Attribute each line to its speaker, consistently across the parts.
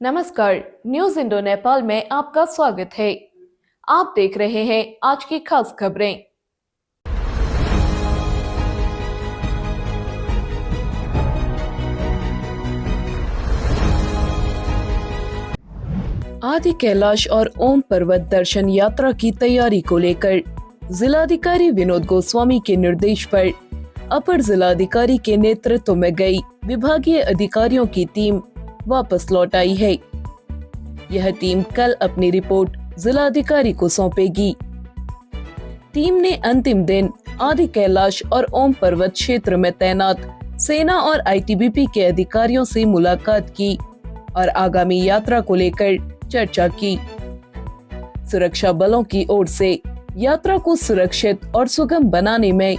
Speaker 1: नमस्कार, news Indo Nepal में आपका स्वागत है। आप देख रहे हैं आज की खास खबरें। आदि कैलाश और ओम पर्वत दर्शन यात्रा की तैयारी को लेकर जिलाधिकारी विनोद गोस्वामी के निर्देश पर अपर जिलाधिकारी के नेतृत्व में गई विभागीय अधिकारियों की टीम वापस लौट आई है। यह टीम कल अपनी रिपोर्ट जिलाधिकारी को सौंपेगी। टीम ने अंतिम दिन आदि कैलाश और ओम पर्वत क्षेत्र में तैनात सेना और आईटीबीपी के अधिकारियों से मुलाकात की और आगामी यात्रा को लेकर चर्चा की। सुरक्षा बलों की ओर से यात्रा को सुरक्षित और सुगम बनाने में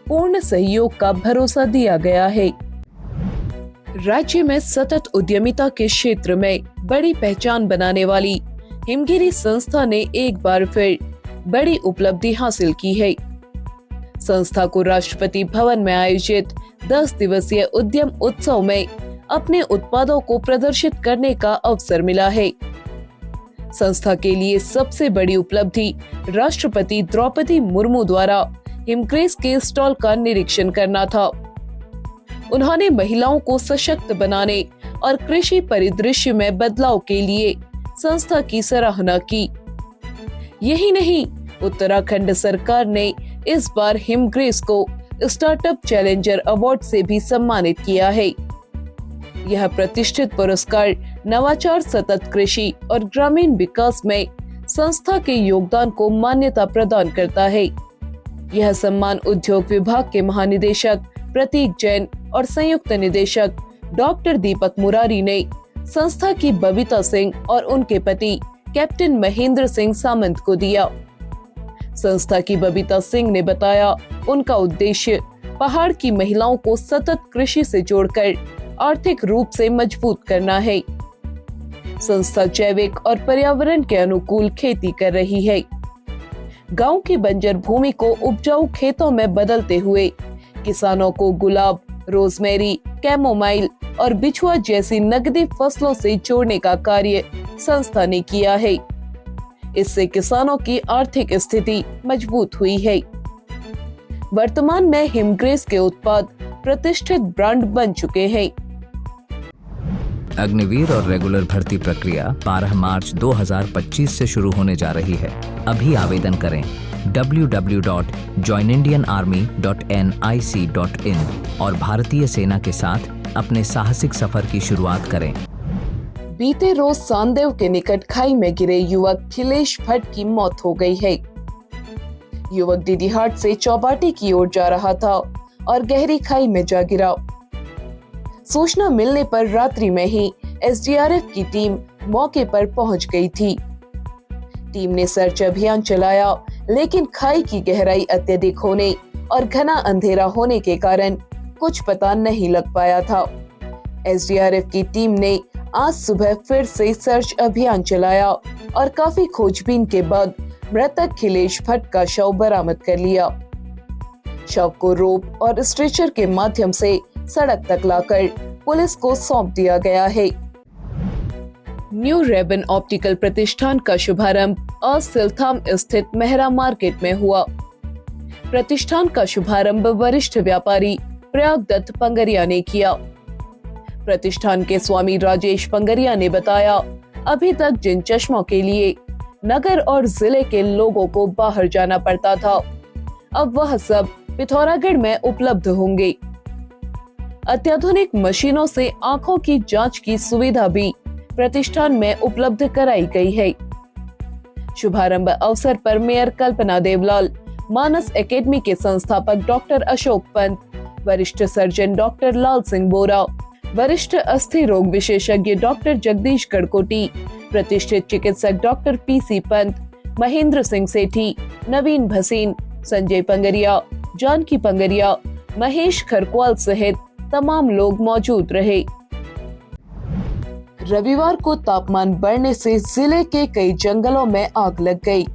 Speaker 1: पूर्ण सहयोग का भरोसा दिया गया है। राज्य में सतत उद्यमिता के क्षेत्र में बड़ी पहचान बनाने वाली हिमगिरी संस्था ने एक बार फिर बड़ी उपलब्धि हासिल की है। संस्था को राष्ट्रपति भवन में आयोजित 10 दिवसीय उद्यम उत्सव में अपने उत्पादों को प्रदर्शित करने का अवसर मिला है। संस्था के लिए सबसे बड़ी उपलब्धि राष्ट्रपति द्रौपदी मुर्मू द्वारा हिमग्रेस के स्टॉल का निरीक्षण करना था। उन्होंने महिलाओं को सशक्त बनाने और कृषि परिदृश्य में बदलाव के लिए संस्था की सराहना की। यही नहीं, उत्तराखंड सरकार ने इस बार हिमग्रेस को स्टार्टअप चैलेंजर अवार्ड से भी सम्मानित किया है। यह प्रतिष्ठित पुरस्कार नवाचार, सतत कृषि और ग्रामीण विकास में संस्था के योगदान को मान्यता प्रदान करता है। यह सम्मान उद्योग विभाग के महानिदेशक प्रतीक जैन और संयुक्त निदेशक डॉक्टर दीपक मुरारी ने संस्था की बबीता सिंह और उनके पति कैप्टन महेंद्र सिंह सामंत को दिया। संस्था की बबीता सिंह ने बताया, उनका उद्देश्य पहाड़ की महिलाओं को सतत कृषि से जोड़कर आर्थिक रूप से मजबूत करना है। संस्था जैविक और पर्यावरण के अनुकूल खेती कर रही है। गांव की बंजर भूमि को उपजाऊ खेतों में बदलते हुए किसानों को गुलाब, रोजमेरी, कैमोमाइल और बिछुआ जैसी नकदी फसलों से जोड़ने का कार्य संस्था ने किया है। इससे किसानों की आर्थिक स्थिति मजबूत हुई है। वर्तमान में हिमग्रेस के उत्पाद प्रतिष्ठित ब्रांड बन चुके हैं।
Speaker 2: अग्निवीर और रेगुलर भर्ती प्रक्रिया 12 मार्च 2025 से शुरू होने जा रही है। अभी आवेदन करें www.joinindianarmy.nic.in और भारतीय सेना के साथ अपने साहसिक सफर की शुरुआत करें।
Speaker 1: बीते रोज सांदेव के निकट खाई में गिरे युवक खिलेश भट्ट की मौत हो गई है। युवक डीडीहाट से चौपाटी की ओर जा रहा था और गहरी खाई में जा गिरा। सूचना मिलने पर रात्रि में ही एसडीआरएफ की टीम मौके पर पहुंच गई थी। टीम ने सर्च अभियान चलाया, लेकिन खाई की गहराई अत्यधिक होने और घना अंधेरा होने के कारण कुछ पता नहीं लग पाया था। एसडीआरएफ की टीम ने आज सुबह फिर से सर्च अभियान चलाया और काफी खोजबीन के बाद मृतक खिलेश भट्ट का शव बरामद कर लिया। शव को रोप और स्ट्रेचर के माध्यम से सड़क तक लाकर पुलिस को सौंप दिया गया है। न्यू रेबन ऑप्टिकल प्रतिष्ठान का शुभारंभ आज सिलथाम स्थित मेहरा मार्केट में हुआ। प्रतिष्ठान का शुभारंभ वरिष्ठ व्यापारी प्रयाग दत्त पंगरिया ने किया। प्रतिष्ठान के स्वामी राजेश पंगरिया ने बताया, अभी तक जिन चश्मों के लिए नगर और जिले के लोगों को बाहर जाना पड़ता था, अब वह सब पिथौरागढ़ में उपलब्ध होंगे। अत्याधुनिक मशीनों से आंखों की जांच की सुविधा भी प्रतिष्ठान में उपलब्ध कराई गई है। शुभारंभ अवसर पर मेयर कल्पना देवलाल, मानस एकेडमी के संस्थापक डॉक्टर अशोक पंत, वरिष्ठ सर्जन डॉक्टर लाल सिंह बोरा, वरिष्ठ अस्थि रोग विशेषज्ञ डॉक्टर जगदीश गढ़कोटी, प्रतिष्ठित चिकित्सक डॉक्टर पीसी पंत, महेंद्र सिंह सेठी, नवीन भसीन, संजय पंगरिया, जानकी पंगरिया, महेश खरक्वाल सहित तमाम लोग मौजूद रहे। रविवार को तापमान बढ़ने से जिले के कई जंगलों में आग लग गई।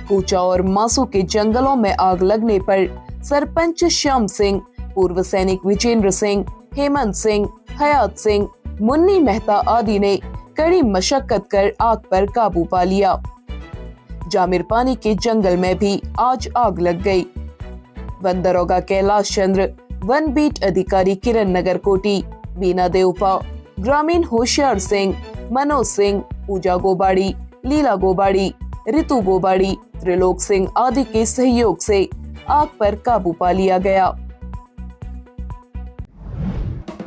Speaker 1: कूचा और मासू के जंगलों में आग लगने पर सरपंच श्याम सिंह, पूर्व सैनिक विजेंद्र सिंह, हेमंत सिंह, हयात सिंह, मुन्नी मेहता आदि ने कड़ी मशक्कत कर आग पर काबू पा लिया। जामिर पानी के जंगल में भी आज आग लग गई। वन दरोगा कैलाश चंद्र, वन बीट अधिकारी किरण नगर कोटी, बीना देवपा, ग्रामीण होशियार सिंह, मनोज सिंह, पूजा गोबाड़ी, लीला गोबाड़ी, ऋतु गोबाड़ी, त्रिलोक सिंह आदि के सहयोग से आग पर काबू पा लिया गया।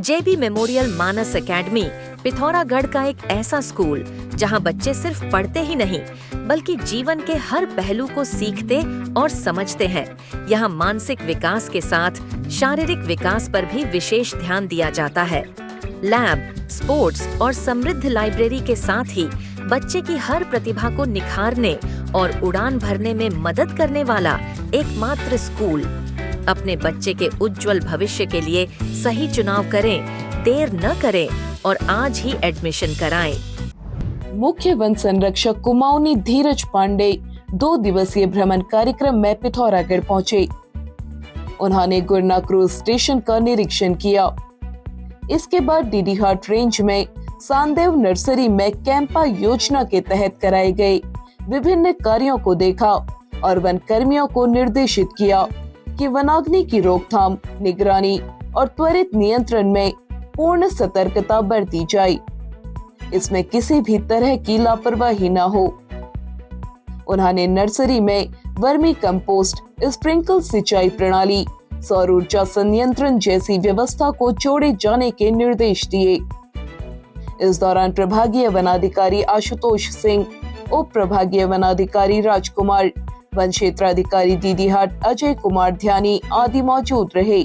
Speaker 3: जेबी मेमोरियल मानस एकेडमी पिथौरागढ़ का एक ऐसा स्कूल जहां बच्चे सिर्फ पढ़ते ही नहीं बल्कि जीवन के हर पहलू को सीखते और समझते हैं। यहां मानसिक विकास के साथ शारीरिक विकास पर भी विशेष ध्यान दिया जाता है। लैब, स्पोर्ट्स और समृद्ध लाइब्रेरी के साथ ही बच्चे की हर प्रतिभा को निखारने और उड़ान भरने में मदद करने वाला एकमात्र स्कूल। अपने बच्चे के उज्जवल भविष्य के लिए सही चुनाव करें, देर न करें और आज ही एडमिशन कराएं।
Speaker 1: मुख्य वन संरक्षक कुमाऊनी धीरज पांडे 2 दिवसीय भ्रमण कार्यक्रम में पिथौरागढ़ पहुंचे। उन्होंने गुरना क्रूज स्टेशन का निरीक्षण किया। इसके बाद डीडीहाट रेंज में सांदेव नर्सरी में कैंपा योजना के तहत कराए गए विभिन्न कार्यों को देखा और वन कर्मियों को निर्देशित किया कि वनाग्नि की रोकथाम, निगरानी और त्वरित नियंत्रण में पूर्ण सतर्कता बरती जाए। इसमें किसी भी तरह की लापरवाही न हो। उन्होंने नर्सरी में वर्मी कंपोस्ट, स्प्रिंकल सिंचाई प्रणाली, सौर ऊर्जा संयंत्रण जैसी व्यवस्था को जोड़े जाने के निर्देश दिए। इस दौरान प्रभागीय वनाधिकारी आशुतोष सिंह, उप प्रभागीय वनाधिकारी राजकुमार, वन क्षेत्राधिकारी डीडीहाट अजय कुमार ध्यानी आदि मौजूद रहे।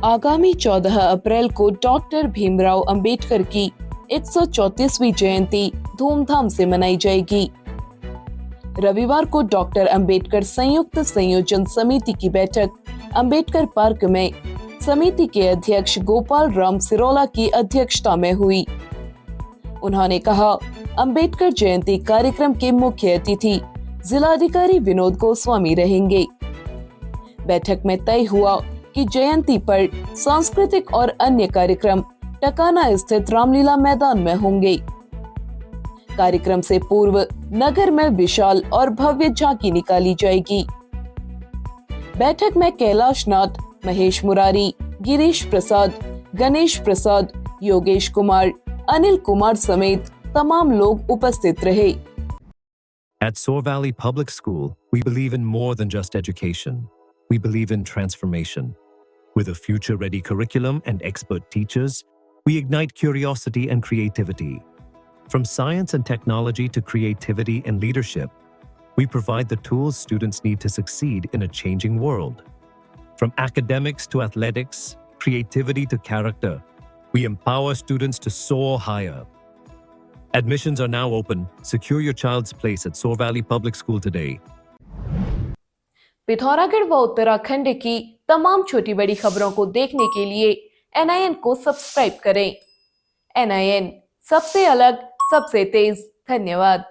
Speaker 1: आगामी 14 अप्रैल को डॉक्टर भीमराव अंबेडकर की 134वीं जयंती धूमधाम से मनाई जाएगी। रविवार को डॉक्टर अंबेडकर संयुक्त संयोजन समिति की बैठक अंबेडकर पार्क में समिति के अध्यक्ष गोपाल राम सिरोला की अध्यक्षता में हुई। उन्होंने कहा, अंबेडकर जयंती कार्यक्रम के मुख्य अतिथि जिलाधिकारी विनोद गोस्वामी रहेंगे। बैठक में तय हुआ कि जयंती पर सांस्कृतिक और अन्य कार्यक्रम टकाना स्थित रामलीला मैदान में होंगे। कार्यक्रम से पूर्व नगर में विशाल और भव्य झांकी निकाली जाएगी। बैठक में कैलाश नाथ, महेश मुरारी, गिरीश प्रसाद, गणेश प्रसाद, योगेश कुमार, अनिल कुमार समेत तमाम लोग उपस्थित रहे।
Speaker 4: At Soar Valley Public School, we believe in more than just education. We believe in transformation. With a future-ready curriculum and expert teachers, we ignite curiosity and creativity. From science and technology to creativity and leadership, we provide the tools students need to succeed in a changing world. From academics to athletics, creativity to character, we empower students to soar higher. Admissions are now open. Secure your child's place at Soar Valley Public School today.
Speaker 1: Pithoragarh व उत्तराखंड की तमाम छोटी बड़ी खबरों को देखने के लिए NIN को सब्सक्राइब करें। NIN, सबसे अलग, सबसे तेज। धन्यवाद।